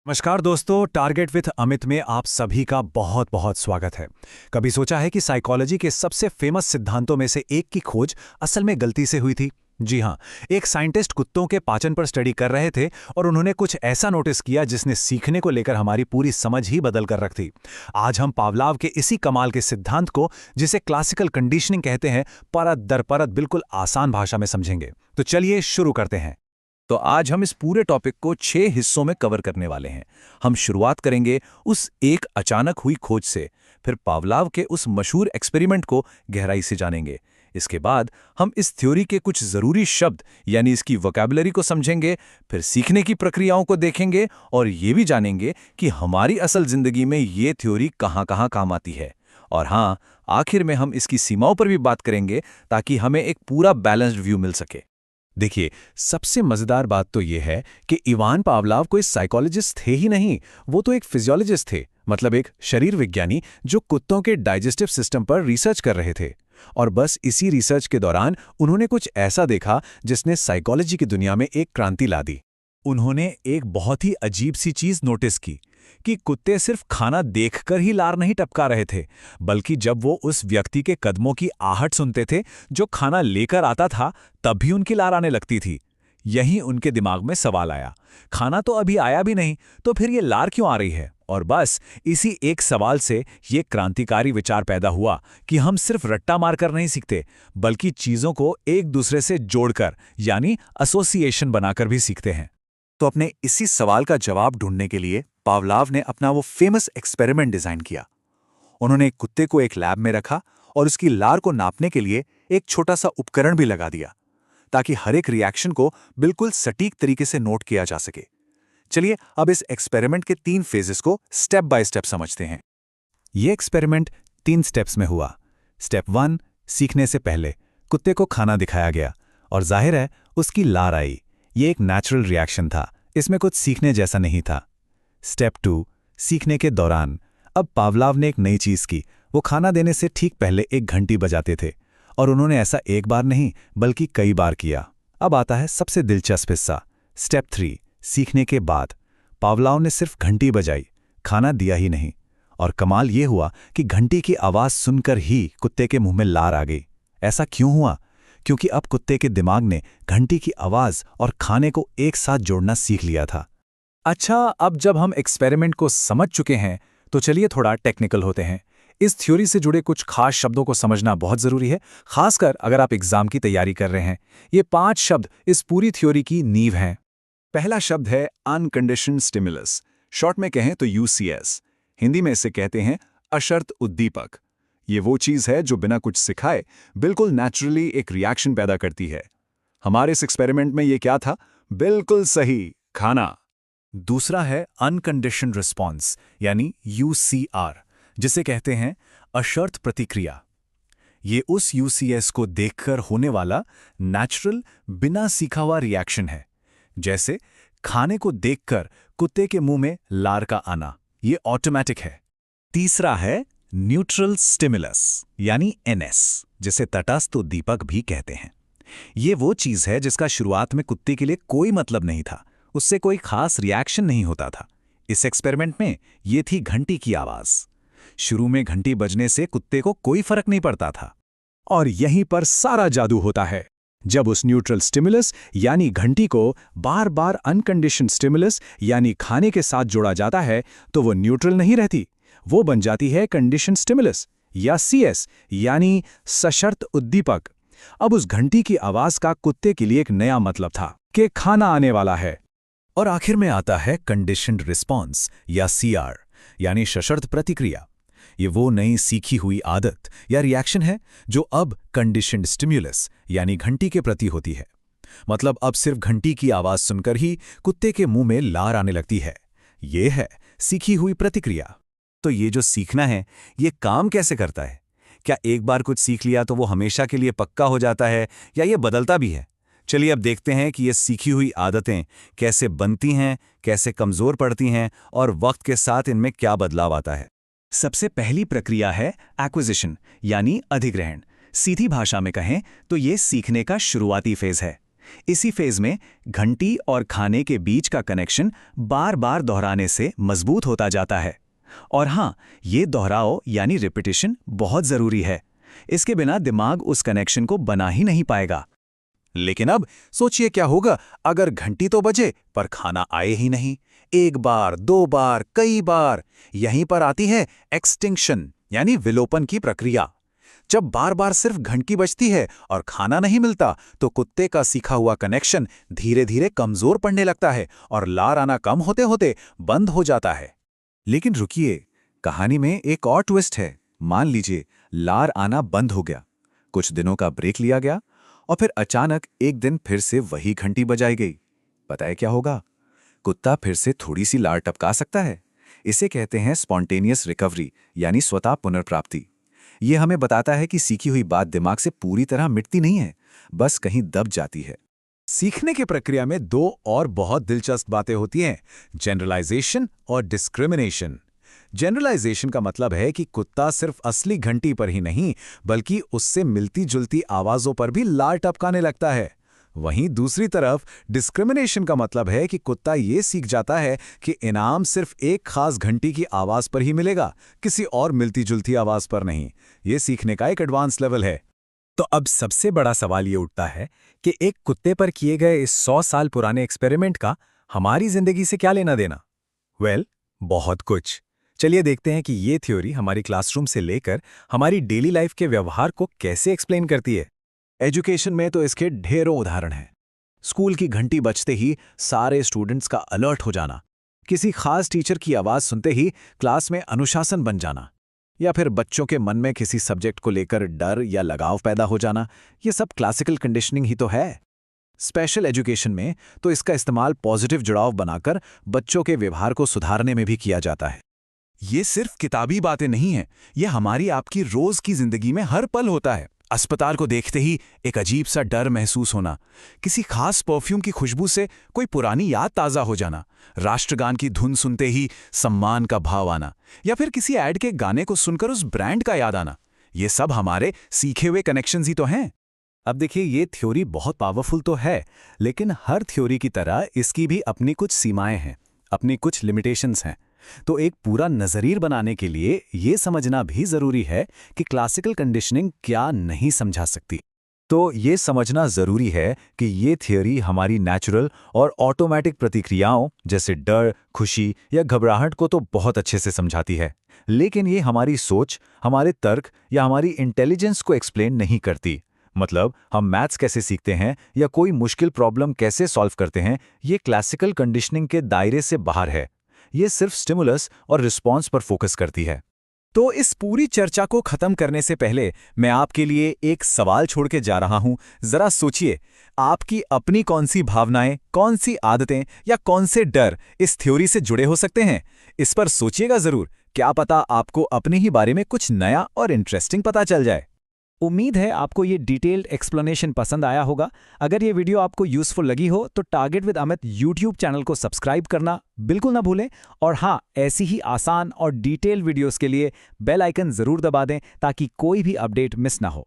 नमस्कार दोस्तों, target with Amit में आप सभी का बहुत बहुत स्वागत है। कभी सोचा है कि साइकोलॉजी के सबसे फेमस सिद्धांतों में से एक की खोज असल में गलती से हुई थी? जी हाँ, एक साइंटिस्ट कुत्तों के पाचन पर स्टडी कर रहे थे और उन्होंने कुछ ऐसा नोटिस किया जिसने सीखने को लेकर हमारी पूरी समझ ही बदल कर रख दी। आज हम पावलाव के इसी कमाल के सिद्धांत को, जिसे क्लासिकल कंडीशनिंग कहते हैं, परत दर परत बिल्कुल आसान भाषा में समझेंगे। तो चलिए शुरू करते हैं। तो आज हम इस पूरे टॉपिक को 6 हिस्सों में कवर करने वाले हैं। हम शुरुआत करेंगे उस एक अचानक हुई खोज से, फिर पावलाव के उस मशहूर एक्सपेरिमेंट को गहराई से जानेंगे। इसके बाद हम इस थ्योरी के कुछ जरूरी शब्द यानी इसकी वोकैबुलरी को समझेंगे, फिर सीखने की प्रक्रियाओं को देखेंगे और ये भी जानेंगे कि हमारी असल जिंदगी में ये थ्योरी कहाँ-कहाँ काम आती है। और हाँ, आखिर में हम इसकी सीमाओं पर भी बात करेंगे ताकि हमें एक पूरा बैलेंस्ड व्यू मिल सके। देखिए, सबसे मजेदार बात तो यह है कि इवान पावलाव कोई साइकोलॉजिस्ट थे ही नहीं, वो तो एक फिजियोलॉजिस्ट थे, मतलब एक शरीर विज्ञानी जो कुत्तों के डाइजेस्टिव सिस्टम पर रिसर्च कर रहे थे। और बस इसी रिसर्च के दौरान उन्होंने कुछ ऐसा देखा जिसने साइकोलॉजी की दुनिया में एक क्रांति ला दी। उन्होंने एक बहुत ही अजीब सी चीज नोटिस की कि कुत्ते सिर्फ खाना देखकर ही लार नहीं टपका रहे थे, बल्कि जब वो उस व्यक्ति के कदमों की आहट सुनते थे जो खाना लेकर आता था, तब भी उनकी लार आने लगती थी। यहीं उनके दिमाग में सवाल आया, खाना तो अभी आया भी नहीं, तो फिर ये लार क्यों आ रही है? और बस इसी एक सवाल से ये क्रांतिकारी विचार पैदा हुआ कि हम सिर्फ रट्टा मारकर नहीं सीखते, बल्कि चीजों को एक दूसरे से जोड़कर यानी एसोसिएशन बनाकर भी सीखते हैं। तो अपने इसी सवाल का जवाब ढूंढने के लिए पावलाव ने अपना वो फेमस एक्सपेरिमेंट डिजाइन किया। उन्होंने एक कुत्ते को एक लैब में रखा और उसकी लार को नापने के लिए एक छोटा सा उपकरण भी लगा दिया, ताकि हर एक रिएक्शन को बिल्कुल सटीक तरीके से नोट किया जा सके। चलिए अब इस एक्सपेरिमेंट के 3 फेजेस को स्टेप बाय स्टेप समझते हैं। ये एक्सपेरिमेंट 3 स्टेप्स में हुआ। स्टेप 1, सीखने से पहले कुत्ते को खाना दिखाया गया और जाहिर है उसकी लार आई। ये एक नेचुरल रिएक्शन था, इसमें कुछ सीखने जैसा नहीं था। स्टेप 2, सीखने के दौरान अब पावलाव ने एक नई चीज की। वो खाना देने से ठीक पहले एक घंटी बजाते थे और उन्होंने ऐसा एक बार नहीं बल्कि कई बार किया। अब आता है सबसे दिलचस्प हिस्सा, स्टेप 3, सीखने के बाद। पावलाव ने सिर्फ घंटी बजाई, खाना दिया ही नहीं। और कमाल ये हुआ कि घंटी की आवाज सुनकर ही कुत्ते के मुंह में लार आ गई। ऐसा क्यों हुआ? क्योंकि अब कुत्ते के दिमाग ने घंटी की आवाज और खाने को एक साथ जोड़ना सीख लिया था। अच्छा, अब जब हम एक्सपेरिमेंट को समझ चुके हैं, तो चलिए थोड़ा टेक्निकल होते हैं। इस थ्योरी से जुड़े कुछ खास शब्दों को समझना बहुत जरूरी है, खासकर अगर आप एग्जाम की तैयारी कर रहे हैं। ये 5 शब्द इस पूरी थ्योरी की नींव हैं। पहला शब्द है अनकंडीशन्ड स्टिमुलस, शॉर्ट में कहें तो यूसीएस। हिंदी में इसे कहते हैं अशर्त उद्दीपक। ये वो चीज है जो बिना कुछ सिखाए बिल्कुल नेचुरली एक रिएक्शन पैदा करती है। हमारे इस एक्सपेरिमेंट में ये क्या था? बिल्कुल सही, खाना। दूसरा है अनकंडीशन्ड रिस्पॉन्स यानी यूसीआर, जिसे कहते हैं अशर्त प्रतिक्रिया। ये उस यूसीएस को देखकर होने वाला नेचुरल बिना सीखा हुआ रिएक्शन है, जैसे खाने को देखकर कुत्ते के मुंह में लार का आना। ये ऑटोमेटिक है। तीसरा है न्यूट्रल स्टिमुलस यानी एनएस, जिसे तटस्थ उद्दीपक भी कहते हैं। ये वो चीज है जिसका शुरुआत में कुत्ते के लिए कोई मतलब नहीं था, उससे कोई खास रिएक्शन नहीं होता था। इस एक्सपेरिमेंट में ये थी घंटी की आवाज। शुरू में घंटी बजने से कुत्ते को कोई फर्क नहीं पड़ता था, और यहीं पर सारा जादू होता है। जब उस न्यूट्रल स्टिमुलस यानी घंटी को बार बार अनकंडीशन्ड स्टिमुलस यानी खाने के साथ जोड़ा जाता है, तो वो न्यूट्रल नहीं रहती, वो बन जाती है कंडीशन्ड स्टिमुलस या सीएस यानी सशर्त उद्दीपक। अब उस घंटी की आवाज का कुत्ते के लिए एक नया मतलब था कि खाना आने वाला है। और आखिर में आता है कंडीशन्ड रिस्पॉन्स या सीआर यानी सशर्त प्रतिक्रिया। ये वो नई सीखी हुई आदत या रिएक्शन है जो अब कंडीशन्ड स्टिमुलस यानी घंटी के प्रति होती है। मतलब अब सिर्फ घंटी की आवाज सुनकर ही कुत्ते के मुंह में लार आने लगती है। ये है सीखी हुई प्रतिक्रिया। तो ये जो सीखना है, ये काम कैसे करता है? क्या एक बार कुछ सीख लिया तो वो हमेशा के लिए पक्का हो जाता है, या ये बदलता भी है? चलिए अब देखते हैं कि ये सीखी हुई आदतें कैसे बनती हैं, कैसे कमजोर पड़ती हैं और वक्त के साथ इनमें क्या बदलाव आता है। सबसे पहली प्रक्रिया है एक्विजिशन यानी अधिग्रहण। सीधी भाषा में कहें तो ये सीखने का शुरुआती फेज है। इसी फेज में घंटी और खाने के बीच का कनेक्शन बार बार दोहराने से मजबूत होता जाता है। और हाँ, ये दोहराव यानी रिपीटिशन बहुत जरूरी है। इसके बिना दिमाग उस कनेक्शन को बना ही नहीं पाएगा। लेकिन अब सोचिए क्या होगा अगर घंटी तो बजे पर खाना आए ही नहीं। एक बार, दो बार, कई बार। यहीं पर आती है एक्सटिंक्शन यानी विलोपन की प्रक्रिया। जब बार बार सिर्फ घंटी बजती है और खाना नहीं मिलता तो कुत्ते का सीखा हुआ कनेक्शन धीरे धीरे कमजोर पड़ने लगता है और लार आना कम होते होते बंद हो जाता है। लेकिन रुकिए, कहानी में एक और ट्विस्ट है। मान लीजिए लार आना बंद हो गया, कुछ दिनों का ब्रेक लिया गया और फिर अचानक एक दिन फिर से वही घंटी बजाई गई। पता है क्या होगा? कुत्ता फिर से थोड़ी सी लार टपका सकता है। इसे कहते हैं स्पॉन्टेनियस रिकवरी यानी स्वतः पुनर्प्राप्ति। ये हमें बताता है कि सीखी हुई बात दिमाग से पूरी तरह मिटती नहीं है, बस कहीं दब जाती है। सीखने की प्रक्रिया में दो और बहुत दिलचस्प बातें होती हैं, जनरलाइजेशन और डिस्क्रिमिनेशन। जनरलाइजेशन का मतलब है कि कुत्ता सिर्फ असली घंटी पर ही नहीं बल्कि उससे मिलती जुलती आवाजों पर भी लार टपकाने लगता है। वहीं दूसरी तरफ डिस्क्रिमिनेशन का मतलब है कि कुत्ता ये सीख जाता है कि इनाम सिर्फ एक खास घंटी की आवाज पर ही मिलेगा, किसी और मिलती जुलती आवाज पर नहीं। ये सीखने का एक एडवांस लेवल है। तो अब सबसे बड़ा सवाल ये उठता है कि एक कुत्ते पर किए गए इस 100 साल पुराने एक्सपेरिमेंट का हमारी जिंदगी से क्या लेना देना? बहुत कुछ। चलिए देखते हैं कि ये थ्योरी हमारी क्लासरूम से लेकर हमारी डेली लाइफ के व्यवहार को कैसे एक्सप्लेन करती है। एजुकेशन में तो इसके ढेरों उदाहरण हैं। स्कूल की घंटी बजते ही सारे स्टूडेंट्स का अलर्ट हो जाना, किसी खास टीचर की आवाज सुनते ही क्लास में अनुशासन बन जाना, या फिर बच्चों के मन में किसी सब्जेक्ट को लेकर डर या लगाव पैदा हो जाना। ये सब क्लासिकल कंडीशनिंग ही तो है। स्पेशल एजुकेशन में तो इसका इस्तेमाल पॉजिटिव जुड़ाव बनाकर बच्चों के व्यवहार को सुधारने में भी किया जाता है। ये सिर्फ किताबी बातें नहीं हैं, ये हमारी आपकी रोज की जिंदगी में हर पल होता है। अस्पताल को देखते ही एक अजीब सा डर महसूस होना, किसी खास परफ्यूम की खुशबू से कोई पुरानी याद ताज़ा हो जाना, राष्ट्रगान की धुन सुनते ही सम्मान का भाव आना, या फिर किसी ऐड के गाने को सुनकर उस ब्रांड का याद आना। ये सब हमारे सीखे हुए कनेक्शंस ही तो हैं। अब देखिए, ये थ्योरी बहुत पावरफुल तो है, लेकिन हर थ्योरी की तरह इसकी भी अपनी कुछ सीमाएं हैं, अपनी कुछ लिमिटेशंस हैं। तो एक पूरा नज़रीर बनाने के लिए ये समझना भी ज़रूरी है कि क्लासिकल कंडीशनिंग क्या नहीं समझा सकती। तो ये समझना ज़रूरी है कि ये थियोरी हमारी नेचुरल और ऑटोमेटिक प्रतिक्रियाओं जैसे डर, खुशी या घबराहट को तो बहुत अच्छे से समझाती है, लेकिन ये हमारी सोच, हमारे तर्क या हमारी इंटेलिजेंस को एक्सप्लेन नहीं करती। मतलब हम मैथ्स कैसे सीखते हैं या कोई मुश्किल प्रॉब्लम कैसे सॉल्व करते हैं, ये क्लासिकल कंडीशनिंग के दायरे से बाहर है। ये सिर्फ स्टिमुलस और रिस्पॉन्स पर फोकस करती है। तो इस पूरी चर्चा को खत्म करने से पहले मैं आपके लिए एक सवाल छोड़ के जा रहा हूं। जरा सोचिए, आपकी अपनी कौन सी भावनाएं, कौन सी आदतें या कौन से डर इस थ्योरी से जुड़े हो सकते हैं? इस पर सोचिएगा जरूर। क्या पता आपको अपने ही बारे में कुछ नया और इंटरेस्टिंग पता चल जाए। उम्मीद है आपको ये डिटेल्ड एक्सप्लेनेशन पसंद आया होगा। अगर ये वीडियो आपको यूजफुल लगी हो तो target with Amit YouTube channel को सब्सक्राइब करना बिल्कुल ना भूलें। और हाँ, ऐसी ही आसान और डिटेल वीडियोस के लिए बेल आइकन जरूर दबा दें ताकि कोई भी अपडेट मिस ना हो।